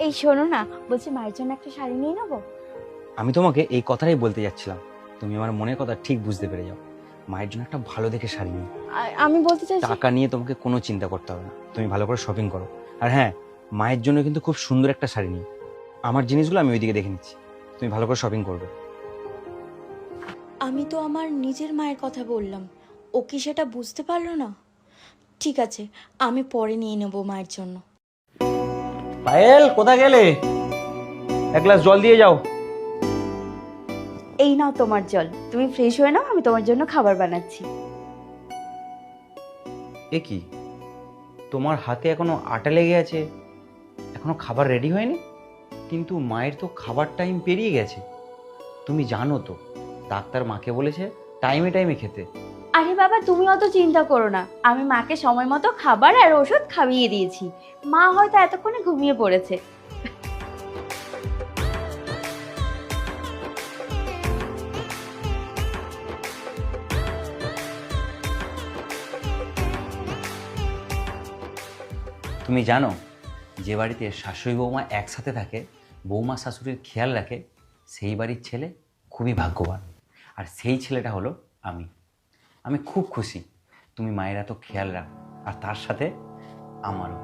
এই শোনো না, বলছি মায়ের জন্য একটা শাড়ি নিয়ে নেবো। আমি তোমাকে এই কথাটাই বলতে যাচ্ছিলাম, তুমি আমার মনের কথা ঠিক বুঝতে পেরে যাও। মায়ের জন্য একটা ভালো দেখে শাড়ি নিও। আমি বলতে চাইছি টাকা নিয়ে তোমাকে কোনো চিন্তা করতে হবে না, তুমি ভালো করে শপিং করো। আর হ্যাঁ, মায়ের জন্য কিন্তু খুব সুন্দর একটা শাড়ি নিও। আমার জিনিসগুলো আমি ওইদিকে দেখে নিচ্ছি, তুমি ভালো করে শপিং করবে। আমি তো আমার নিজের মায়ের কথা বললাম, ও কি সেটা বুঝতে পারলো না? ঠিক আছে, আমি পরে নিয়ে নেবো মায়ের জন্য। পায়েল, কোথায় গেলে? এক গ্লাস জল দিয়ে যাও। এই নাও তোমার জল, তুমি ফ্রেশ হয়ে নাও, আমি তোমার জন্য খাবার বানাচ্ছি। এ কি, তোমার হাতে এখনো আটা লেগে আছে, এখনো খাবার রেডি হয়নি? কিন্তু মায়ের তো খাবার টাইম পেরিয়ে গেছে। তুমি জানো তো, ডাক্তার মাকে বলেছে টাইমে টাইমে খেতে। আরে বাবা, তুমি অত চিন্তা করো না, আমি মাকে সময় মতো খাবার আর ওষুধ খাইয়ে দিয়েছি। মা হয়তো এতক্ষণে ঘুমিয়ে পড়েছে। তুমি জানো, যে বাড়িতে শাশুড়ি বৌমা একসাথে থাকে, বৌমা শাশুড়ির খেয়াল রাখে, সেই বাড়ির ছেলে খুবই ভাগ্যবান। আর সেই ছেলেটা হলো আমি। আমি খুব খুশি তুমি মায়ের এত খেয়াল রাখো, আর তার সাথে আমারও।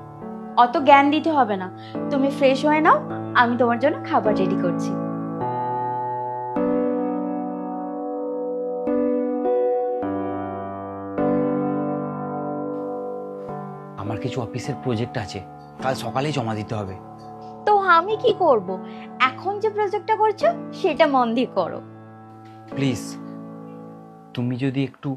অত জ্ঞান দিতে হবে না, তুমি ফ্রেশ হয়ে নাও, আমি তোমার জন্য খাবার রেডি করছি। আমার কিছু অফিসের প্রজেক্ট আছে, কাল সকালেই জমা দিতে হবে। তো আমি কি করব? এখন যে প্রজেক্টটা করছো সেটা মন দিয়ে করো। প্লিজ, তুমি যদি একটু